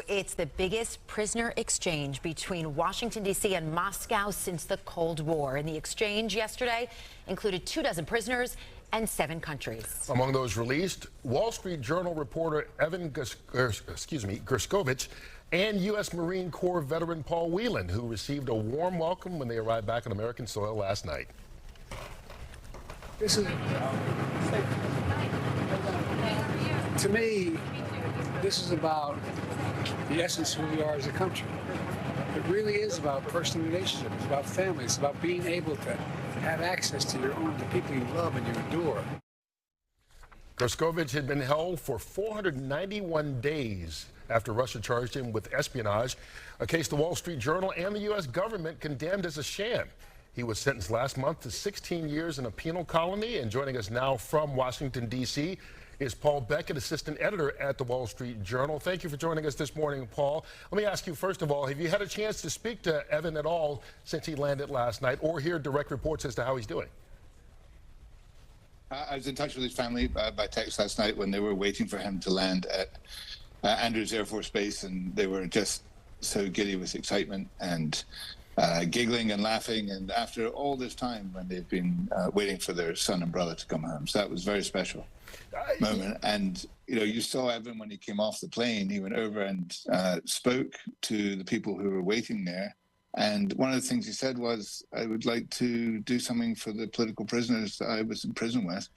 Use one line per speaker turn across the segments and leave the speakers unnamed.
It's the biggest prisoner exchange between Washington, D.C. and Moscow since the Cold War. And the exchange yesterday included 24 prisoners and 7 countries.
Among those released, Wall Street Journal reporter Evan Gershkovich and U.S. Marine Corps veteran Paul Whelan, who received a warm welcome when they arrived back on American soil last night.
To me, this is about the essence of who we are as a country. It really is about personal relationships. It's about family. It's about being able to have access to the people you love and you adore.
Gershkovich had been held for 491 days after Russia charged him with espionage, a case the Wall Street Journal and the U.S. government condemned as a sham. He was sentenced last month to 16 years in a penal colony. And joining us now from Washington, D.C., is Paul Beckett, assistant editor at the Wall Street Journal. Thank you for joining us this morning, Paul. Let me ask you, first of all, have you had a chance to speak to Evan at all since he landed last night, or hear direct reports as to how he's doing?
I was in touch with his family by text last night when they were waiting for him to land at Andrews Air Force Base, and they were just so giddy with excitement and giggling and laughing, and after all this time when they've been waiting for their son and brother to come home. So that was a very special moment. And you saw Evan when he came off the plane. He went over and spoke to the people who were waiting there, and one of the things he said was, I would like to do something for the political prisoners that I was in prison with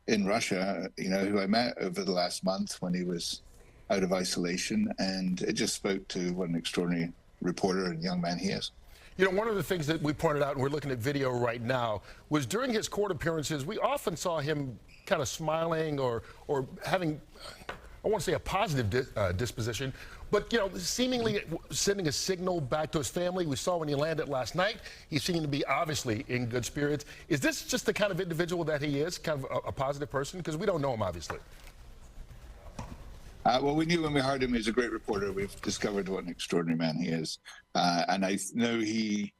in Russia, who I met over the last month when he was out of isolation. And it just spoke to what an extraordinary reporter and young man he is.
One of the things that we pointed out, and we're looking at video right now, was during his court appearances, we often saw him kind of smiling or having, I want to say, a positive disposition, but, seemingly sending a signal back to his family. We saw when he landed last night, he seemed to be obviously in good spirits. Is this just the kind of individual that he is, kind of a positive person? Because we don't know him, obviously.
Well, we knew when we hired him, he's a great reporter. We've discovered what an extraordinary man he is. And I know he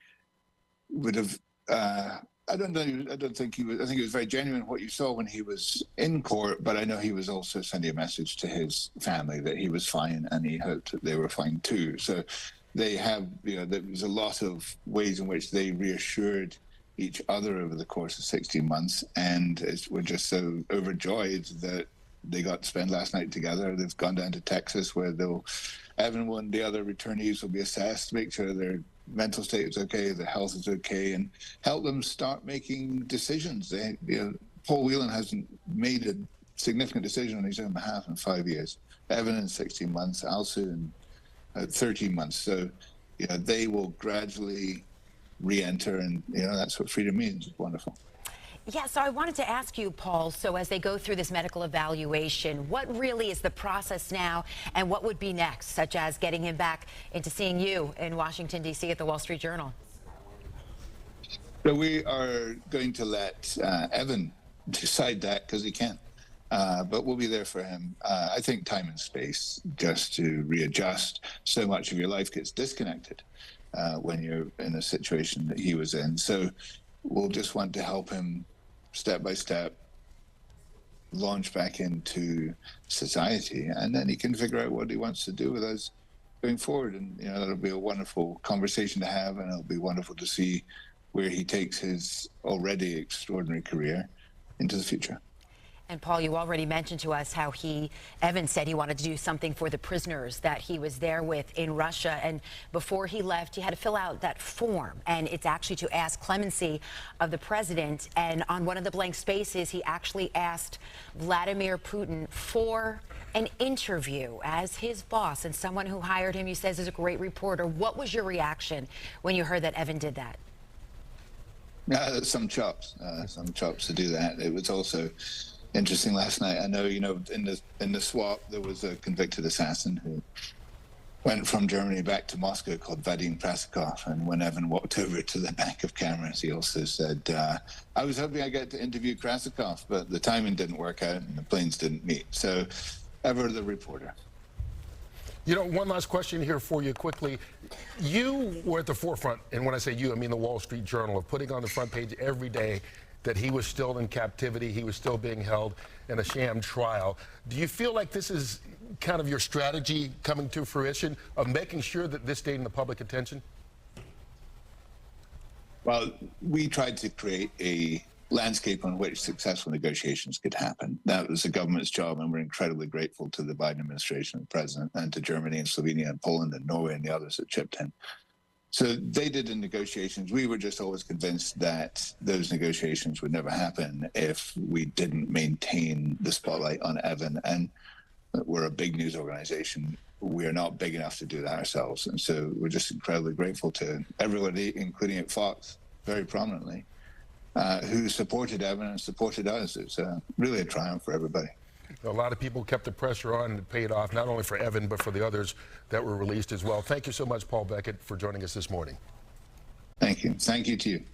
would have, I think he was very genuine what you saw when he was in court, but I know he was also sending a message to his family that he was fine, and he hoped that they were fine too. So they have, there was a lot of ways in which they reassured each other over the course of 16 months. And we're just so overjoyed that they got to spend last night together. They've gone down to Texas, where Evan and the other returnees will be assessed to make sure their mental state is okay, their health is okay, and help them start making decisions. Paul Whelan hasn't made a significant decision on his own behalf in 5 years. Evan in 16 months, Alsu in 13 months. So, they will gradually re-enter, and that's what freedom means. It's wonderful.
Yeah, so I wanted to ask you, Paul, so as they go through this medical evaluation, what really is the process now, and what would be next, such as getting him back into seeing you in Washington, D.C. at the Wall Street Journal?
So we are going to let Evan decide that, because he can. But we'll be there for him. I think time and space just to readjust. So much of your life gets disconnected when you're in a situation that he was in. So we'll just want to help him step by step launch back into society, and then he can figure out what he wants to do with us going forward. And that'll be a wonderful conversation to have, and it'll be wonderful to see where he takes his already extraordinary career into the future.
And Paul, you already mentioned to us how Evan said he wanted to do something for the prisoners that he was there with in Russia. And before he left, he had to fill out that form. And it's actually to ask clemency of the president. And on one of the blank spaces, he actually asked Vladimir Putin for an interview as his boss and someone who hired him, he says, is a great reporter. What was your reaction when you heard that Evan did that?
Some chops to do that. It was also interesting last night. I know, in the swap, there was a convicted assassin who went from Germany back to Moscow called Vadim Prasikov. And when Evan walked over to the back of cameras, he also said, I was hoping I get to interview Krasikov, but the timing didn't work out and the planes didn't meet. So ever the reporter.
One last question here for you quickly. You were at the forefront, and when I say you, I mean the Wall Street Journal, of putting on the front page every day that he was still in captivity, he was still being held in a sham trial. Do you feel like this is kind of your strategy coming to fruition of making sure that this stayed in the public attention?
Well, we tried to create a landscape on which successful negotiations could happen. That was the government's job, and we're incredibly grateful to the Biden administration and president, and to Germany and Slovenia and Poland and Norway and the others that chipped in. So they did the negotiations. We were just always convinced that those negotiations would never happen if we didn't maintain the spotlight on Evan. And we're a big news organization. We are not big enough to do that ourselves. And so we're just incredibly grateful to everybody, including at Fox, very prominently, who supported Evan and supported us. It's really a triumph for everybody.
A lot of people kept the pressure on and it paid off, not only for Evan, but for the others that were released as well. Thank you so much, Paul Beckett, for joining us this morning.
Thank you. Thank you to you.